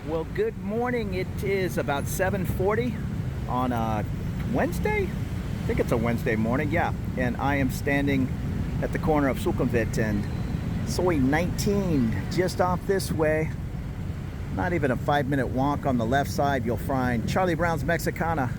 Well, good morning. It is about 7:40 on a Wednesday. I think it's a Wednesday morning, yeah. And I am standing at the corner of Sukhumvit and Soi 19, just off this way. Not even a 5-minute walk. On the left side, you'll find Charlie Brown's Mexicana.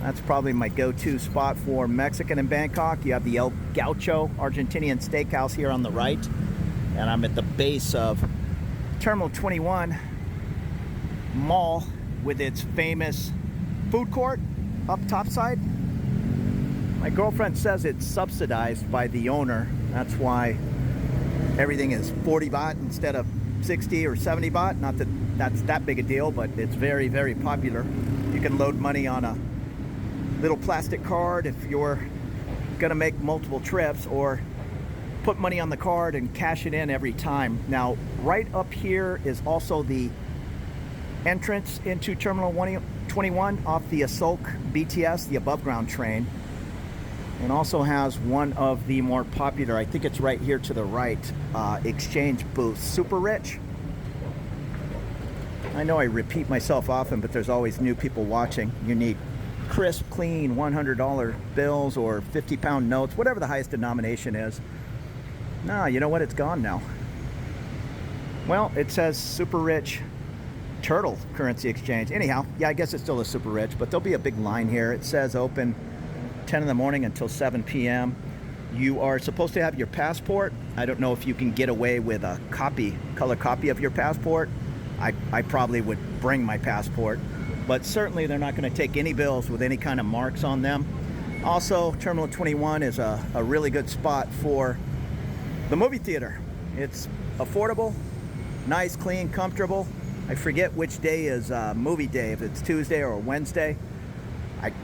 That's probably my go-to spot for Mexican in Bangkok. You have the El Gaucho Argentinian Steakhouse here on the right. And I'm at the base of Terminal 21 Mall with its famous food court up top side. My girlfriend says it's subsidized by the owner. That's why everything is 40 baht instead of 60 or 70 baht. Not that that's that big a deal, but it's very, very popular. You can load money on a little plastic card if you're gonna make multiple trips, or put money on the card and cash it in every time. Now, right up here is also the entrance into Terminal 21 off the Asolk BTS, the above ground train, and also has one of the more popular, I think it's right here to the right, exchange booths. Super rich. I know I repeat myself often, but there's always new people watching. You need crisp, clean $100 bills or 50-pound notes, whatever the highest denomination is. No, you know what? It's gone now. Well, it says super rich turtle currency exchange. Anyhow, yeah, I guess it's still a super rich, but there'll be a big line here. It says open 10 in the morning until 7 p.m. You are supposed to have your passport. I don't know if you can get away with a color copy of your passport. I probably would bring my passport, but certainly they're not going to take any bills with any kind of marks on them. Also, Terminal 21 is a really good spot for the movie theater. It's affordable, nice, clean, comfortable. I forget which day is movie day, if it's Tuesday or Wednesday.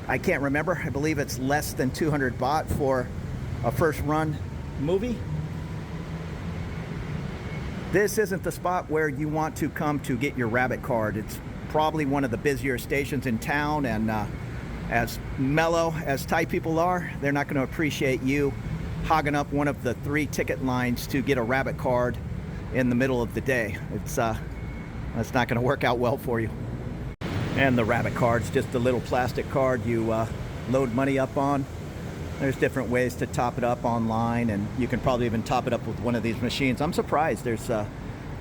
I can't remember. I believe it's less than 200 baht for a first run movie. This isn't the spot where you want to come to get your rabbit card. It's probably one of the busier stations in town, and as mellow as Thai people are, they're not going to appreciate you hogging up one of the 3 ticket lines to get a rabbit card in the middle of the day. That's not going to work out well for you. And the rabbit card's just a little plastic card you load money up on. There's different ways to top it up online, and you can probably even top it up with one of these machines. I'm surprised there's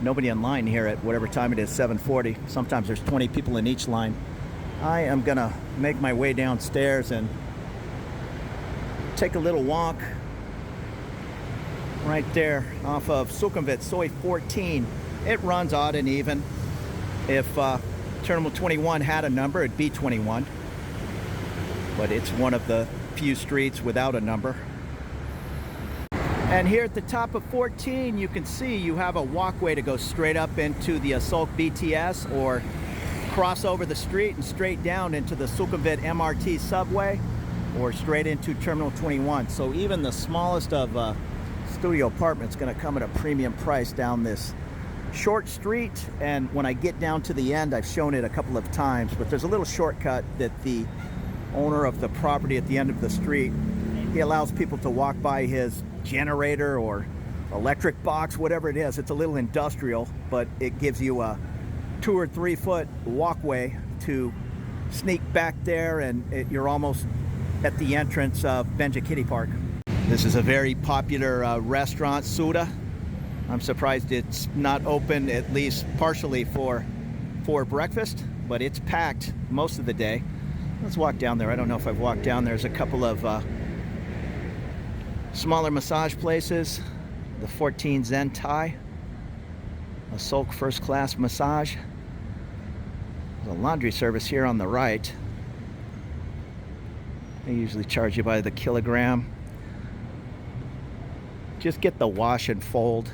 nobody in line here at whatever time it is, 7:40. Sometimes there's 20 people in each line. I am gonna make my way downstairs and take a little walk right there off of Sukhumvit, Soi 14. It runs odd and even. If Terminal 21 had a number, it'd be 21. But it's one of the few streets without a number. And here at the top of 14, you can see you have a walkway to go straight up into the Asolk BTS, or cross over the street and straight down into the Sukhumvit MRT subway, or straight into Terminal 21. So even the smallest of studio apartments going to come at a premium price down this short street. And when I get down to the end, I've shown it a couple of times, but there's a little shortcut that the owner of the property at the end of the street, he allows people to walk by his generator or electric box, whatever it is. It's a little industrial, but it gives you a 2 or 3 foot walkway to sneak back there, and you're almost at the entrance of Benja Kiddie Park. This is a very popular restaurant, Suda. I'm surprised it's not open, at least partially, for breakfast, but it's packed most of the day. Let's walk down there. I don't know if I've walked down. There's a couple of smaller massage places. The 14 Zen Thai, a Asolk first class massage. There's a laundry service here on the right. They usually charge you by the kilogram. Just get the wash and fold.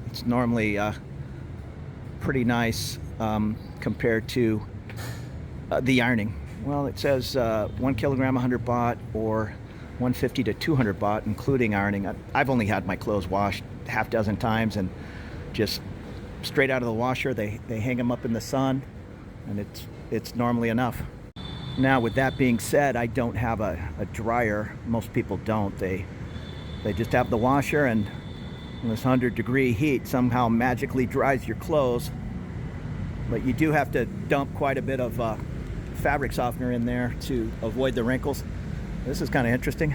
It's normally pretty nice compared to the ironing. Well, it says 1 kilogram 100 baht, or 150 to 200 baht, including ironing. I've only had my clothes washed half dozen times, and just straight out of the washer, they hang them up in the sun, and it's normally enough. Now, with that being said, I don't have a dryer. Most people don't. They just have the washer, and this 100-degree heat somehow magically dries your clothes. but you do have to dump quite a bit of fabric softener in there to avoid the wrinkles. This is kind of interesting.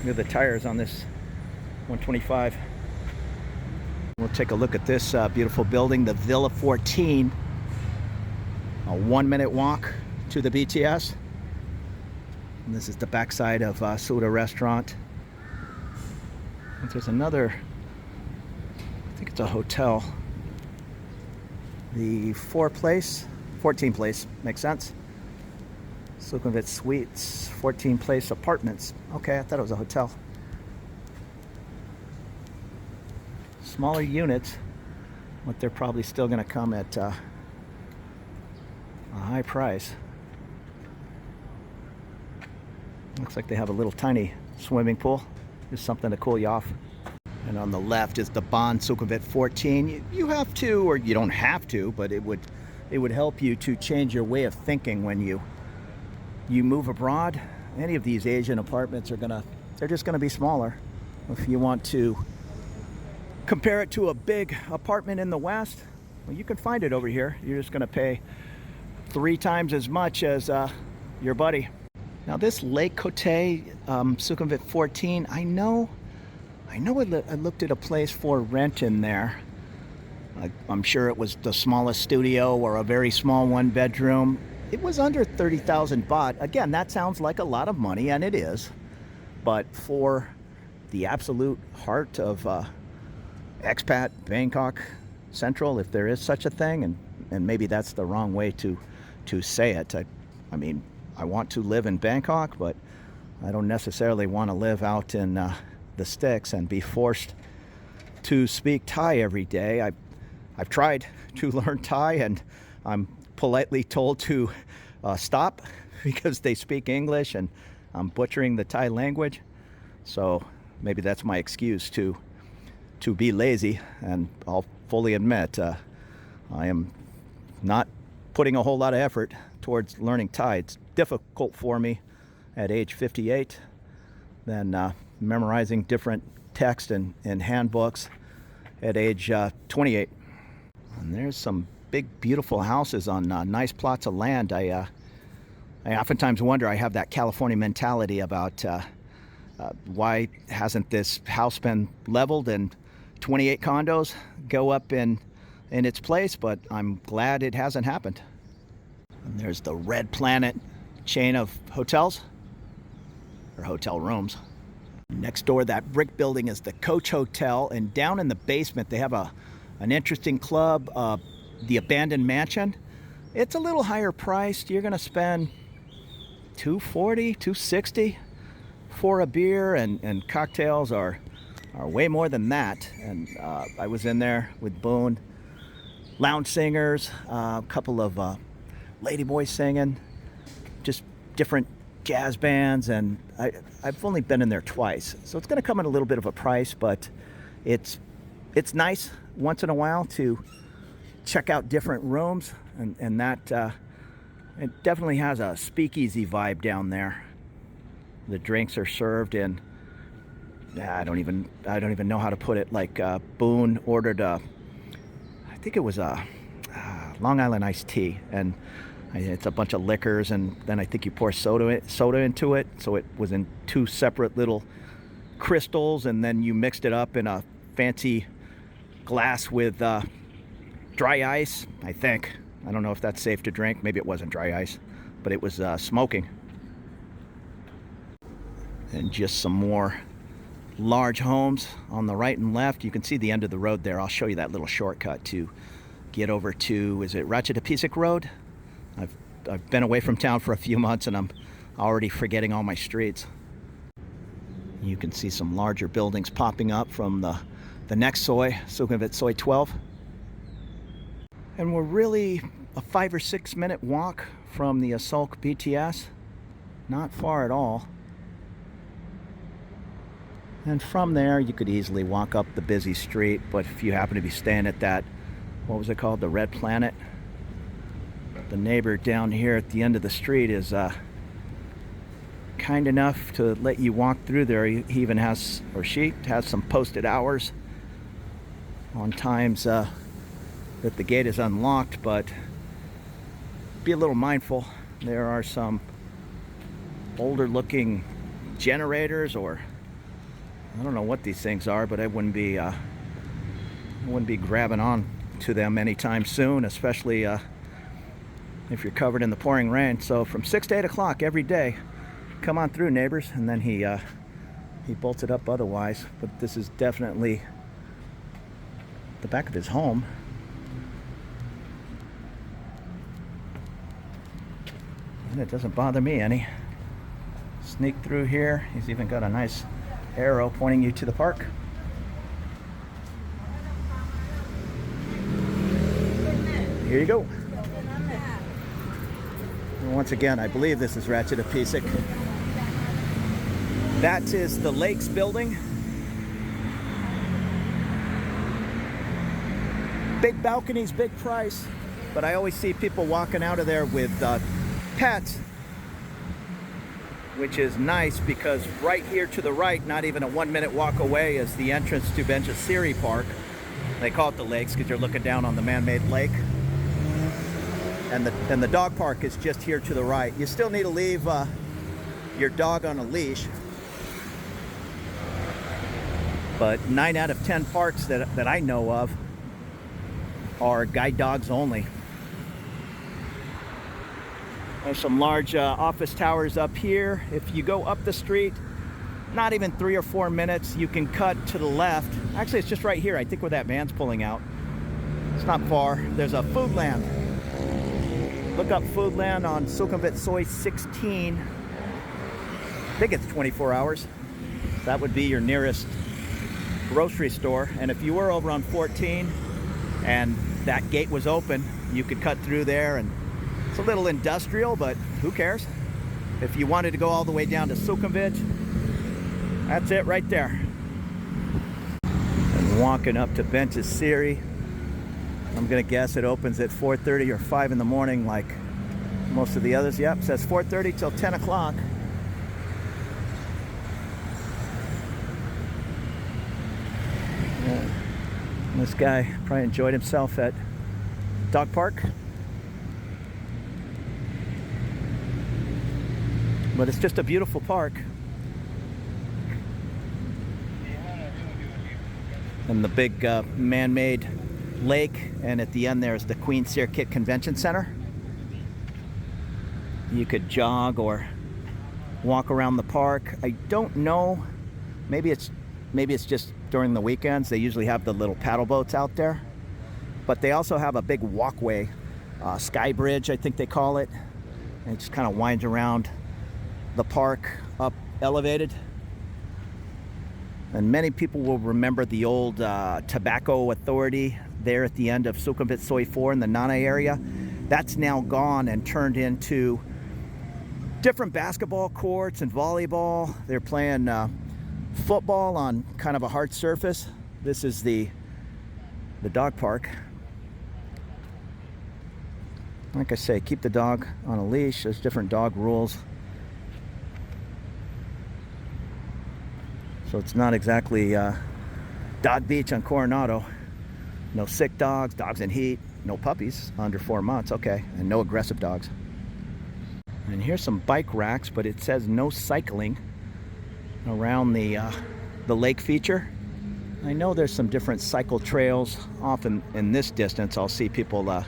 Look at the tires on this 125. We'll take a look at this beautiful building, the Villa 14. A 1-minute walk to the BTS. And this is the backside of Suda Restaurant. And there's another, I think it's a hotel. The 14 place, makes sense. Sukhumvit Suites, 14 place apartments. Okay, I thought it was a hotel. Smaller units, but they're probably still going to come at a high price. Looks like they have a little tiny swimming pool. Just something to cool you off. And on the left is the Bond Sukhumvit 14. You have to, or you don't have to, but it would help you to change your way of thinking when you move abroad. Any of these Asian apartments they're just gonna be smaller. If you want to compare it to a big apartment in the West, well, you can find it over here. You're just gonna pay 3 times as much as your buddy. Now this Lake Cote Sukhumvit 14, I know I looked at a place for rent in there. I'm sure it was the smallest studio or a very small 1-bedroom. It was under 30,000 baht. Again, that sounds like a lot of money, and it is. But for the absolute heart of expat Bangkok Central, if there is such a thing, and maybe that's the wrong way to say it. I mean, I want to live in Bangkok, but I don't necessarily want to live out in the sticks and be forced to speak Thai every day. I've tried to learn Thai, and I'm politely told to stop because they speak English and I'm butchering the Thai language. So maybe that's my excuse to be lazy, and I'll fully admit I am not putting a whole lot of effort towards learning Thai. It's difficult for me at age 58 than memorizing different text and handbooks at age 28. And there's some big beautiful houses on nice plots of land. I oftentimes wonder, I have that California mentality about why hasn't this house been leveled and 28 condos go up in its place, but I'm glad it hasn't happened. And there's the Red Planet chain of hotels, or hotel rooms. Next door, that brick building, is the Coach Hotel, and down in the basement they have an interesting club, the Abandoned Mansion. It's a little higher priced. You're gonna spend $240, $260 for a beer, and cocktails are way more than that. And I was in there with Boone, lounge singers, a couple of ladyboys singing, just different jazz bands, and I've only been in there twice, so it's going to come at a little bit of a price, but it's nice once in a while to check out different rooms, and that it definitely has a speakeasy vibe down there. The drinks are served in, I don't even know how to put it. Like Boone ordered I think it was a Long Island iced tea, and it's a bunch of liquors, and then I think you pour soda into it. So it was in 2 separate little crystals, and then you mixed it up in a fancy glass with dry ice, I think. I don't know if that's safe to drink. Maybe it wasn't dry ice, but it was smoking. And just some more large homes on the right and left. You can see the end of the road there. I'll show you that little shortcut to get over to, is it Ratchatapisik Road? I've been away from town for a few months, and I'm already forgetting all my streets. You can see some larger buildings popping up from the next soi, Sukhumvit Soi 12. And we're really a 5 or 6 minute walk from the Asolk BTS. Not far at all. And from there, you could easily walk up the busy street, but if you happen to be staying at that, what was it called, the Red Planet? The neighbor down here at the end of the street is kind enough to let you walk through there. He even has, or she has, some posted hours on times that that the gate is unlocked, but be a little mindful. There are some older looking generators, or I don't know what these things are, but I wouldn't be grabbing on to them anytime soon, especially if you're covered in the pouring rain. So from 6 to 8 o'clock every day, come on through, neighbors. And then he bolted up otherwise, but this is definitely the back of his home. And it doesn't bother me any. Sneak through here. He's even got a nice arrow pointing you to the park. Here you go. And once again, I believe this is Ratchet of Pisek. That is the Lakes building. Big balconies, big price. But I always see people walking out of there with pets, which is nice because right here to the right, not even a 1-minute walk away, is the entrance to Benjasiri Park. They call it the Lakes because you're looking down on the man-made lake. And the dog park is just here to the right. You still need to leave your dog on a leash. But 9 out of 10 parks that I know of are guide dogs only. There's some large office towers up here. If you go up the street, not even 3 or 4 minutes, you can cut to the left. Actually, it's just right here, I think, where that van's pulling out. It's not far. There's a Foodland. Look up Foodland on Sukhumvit Soy 16. I think it's 24 hours. That would be your nearest grocery store. And if you were over on 14 and that gate was open, you could cut through there. And it's a little industrial, but who cares? If you wanted to go all the way down to Sukhumvit, that's it right there. And walking up to Benjasiri, I'm gonna guess it opens at 4:30 or 5 in the morning like most of the others. Yep, says 4:30 till 10 o'clock. Yeah. This guy probably enjoyed himself at dog park. But it's just a beautiful park. And the big man-made lake, and at the end there's the Queen Sirkit Convention Center. You could jog or walk around the park. I don't know, maybe it's just during the weekends. They usually have the little paddle boats out there, but they also have a big walkway, sky bridge I think they call it, and it just kind of winds around the park up elevated. And many people will remember the old tobacco authority there at the end of Sukhumvit Soy 4 in the Nana area. That's now gone and turned into different basketball courts and volleyball. They're playing football on kind of a hard surface. This is the dog park. Like I say, keep the dog on a leash. There's different dog rules. So it's not exactly Dog Beach on Coronado. No sick dogs, dogs in heat, no puppies under 4 months, okay, and no aggressive dogs. And here's some bike racks, but it says no cycling around the lake feature. I know there's some different cycle trails off in this distance. I'll see people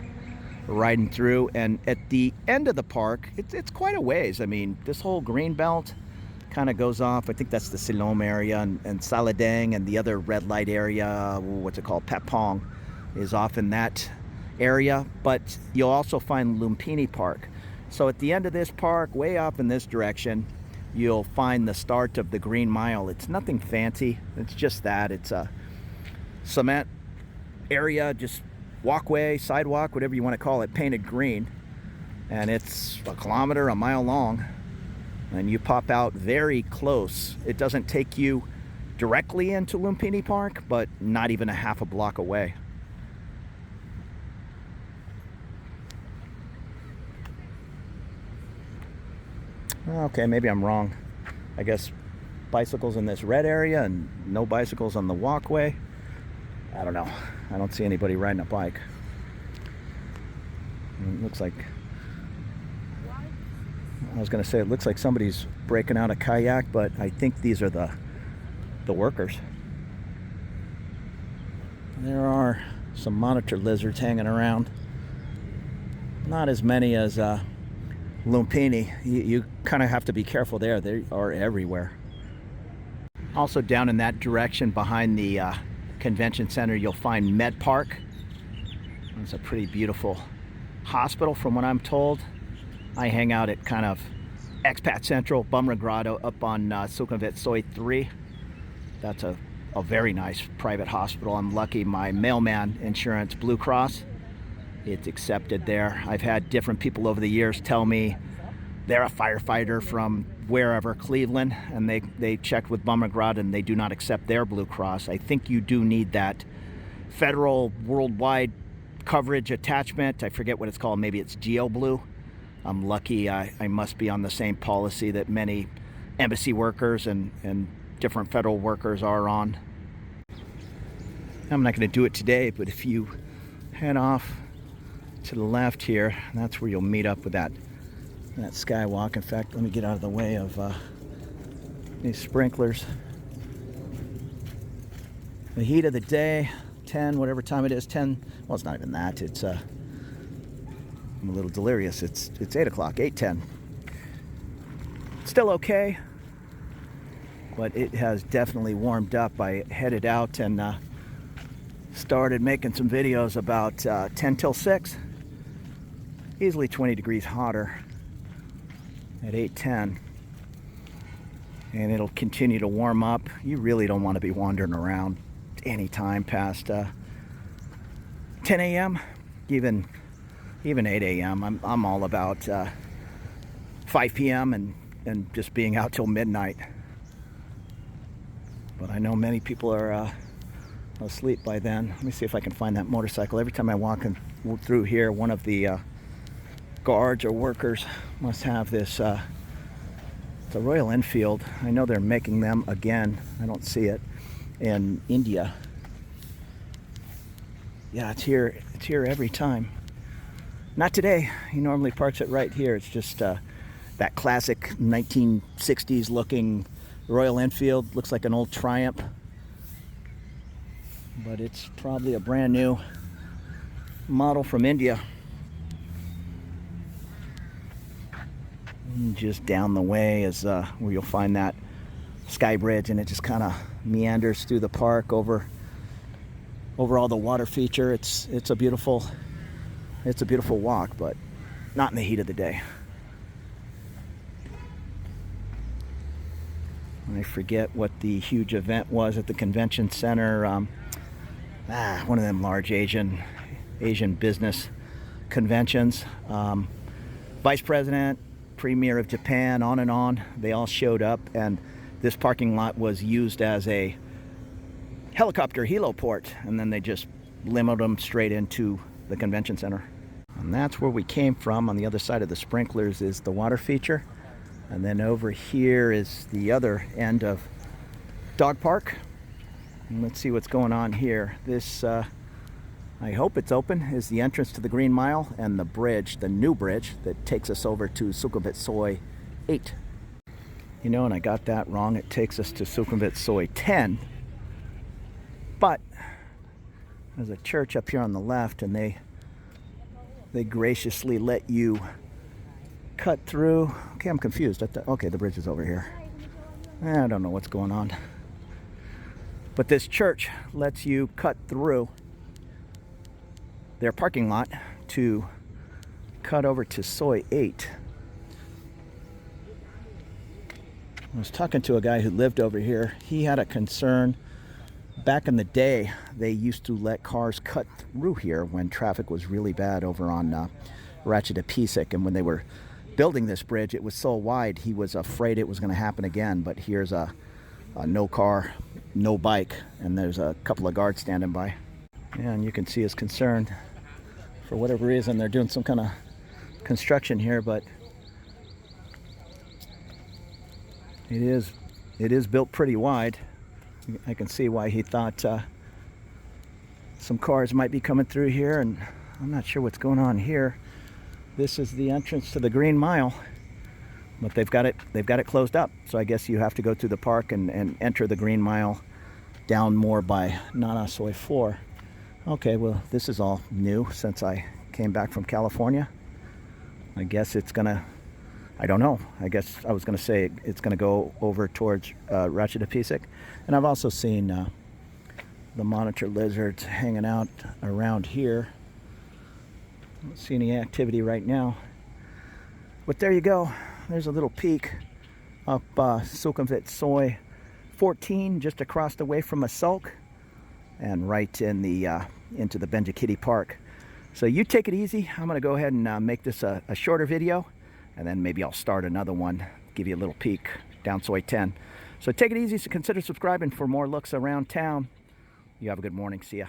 riding through, and at the end of the park, it's quite a ways. I mean, this whole green belt kind of goes off. I think that's the Siloam area, and Saladang and the other red light area, what's it called, Patpong, is off in that area. But you'll also find Lumpini Park. So at the end of this park, way off in this direction, you'll find the start of the Green Mile. It's nothing fancy, it's just that. It's a cement area, just walkway, sidewalk, whatever you want to call it, painted green. And it's a kilometer, a mile long. And you pop out very close. It doesn't take you directly into Lumpini Park, but not even a half a block away. Okay, maybe I'm wrong. I guess bicycles in this red area and no bicycles on the walkway. I don't know. I don't see anybody riding a bike. It looks like, I was going to say, it looks like somebody's breaking out a kayak, but I think these are the workers. There are some monitor lizards hanging around. Not as many as lumpini. You kind of have to be careful there. They are everywhere. Also down in that direction behind the convention center, you'll find Med Park. It's a pretty beautiful hospital from what I'm told. I hang out at kind of Expat Central, Bumrah up on Sukhumvit Soi 3. That's a very nice private hospital. I'm lucky my mailman insurance, Blue Cross, it's accepted there. I've had different people over the years tell me they're a firefighter from wherever, Cleveland, and they checked with Bumrah and they do not accept their Blue Cross. I think you do need that federal worldwide coverage attachment. I forget what it's called. Maybe it's Geo Blue. I'm lucky I must be on the same policy that many embassy workers and different federal workers are on. I'm not going to do it today, but if you head off to the left here, that's where you'll meet up with that skywalk. In fact, let me get out of the way of these sprinklers. The heat of the day, 10, whatever time it is, 10, well, it's not even that. It's I'm a little delirious. It's 8 o'clock, 8:10. Still okay, but it has definitely warmed up. I headed out and started making some videos about 10 till 6. Easily 20 degrees hotter at 8:10. And it'll continue to warm up. You really don't want to be wandering around any time past 10 a.m. Even 8 a.m. I'm all about 5 p.m. and just being out till midnight. But I know many people are asleep by then. Let me see if I can find that motorcycle. Every time I walk through here, one of the guards or workers must have this. It's a Royal Enfield. I know they're making them again. I don't see it in India. Yeah, it's here. It's here every time. Not today. He normally parks it right here. It's just that classic 1960s looking Royal Enfield. Looks like an old Triumph, but it's probably a brand new model from India. And just down the way is where you'll find that sky bridge, and it just kind of meanders through the park over all the water feature. It's a beautiful walk, but not in the heat of the day. I forget what the huge event was at the convention center. One of them large Asian business conventions. Vice President, Premier of Japan, on and on. They all showed up, and this parking lot was used as a helicopter heliport, and then they just limoed them straight into the convention center. And that's where we came from. On the other side of the sprinklers is the water feature, and then over here is the other end of dog park. And let's see what's going on here. This I hope it's open, is the entrance to the Green Mile and the bridge, the new bridge that takes us over to Sukhumvit Soi 8. You know, and I got that wrong. It takes us to Sukhumvit Soi 10. But there's a church up here on the left, and they graciously let you cut through. Okay, I'm confused. Okay, the bridge is over here. I don't know what's going on. But this church lets you cut through their parking lot to cut over to Soi 8. I was talking to a guy who lived over here. He had a concern. Back in the day, they used to let cars cut through here when traffic was really bad over on Ratchetapisek. And when they were building this bridge, it was so wide, he was afraid it was going to happen again. But here's a no car, no bike, and there's a couple of guards standing by. And you can see his concern. For whatever reason, they're doing some kind of construction here, but it is built pretty wide. I can see why he thought some cars might be coming through here, and I'm not sure what's going on here. this is the entrance to the Green Mile, but they've got it closed up. So I guess you have to go through the park and enter the Green Mile down more by Nana Soi 4. Okay, well, this is all new since I came back from California. I guess it's gonna, I don't know. I guess I was gonna say it's gonna go over towards Ratchadapisak. And I've also seen the monitor lizards hanging out around here. I don't see any activity right now. But there you go. There's a little peak up Sukhumvit Soi 14, just across the way from Asulk, and right in the into the Benjikiti Park. So you take it easy. I'm gonna go ahead and make this a shorter video, and then maybe I'll start another one, give you a little peek down Soi 10. So take it easy. So consider subscribing for more looks around town. You have a good morning. See ya.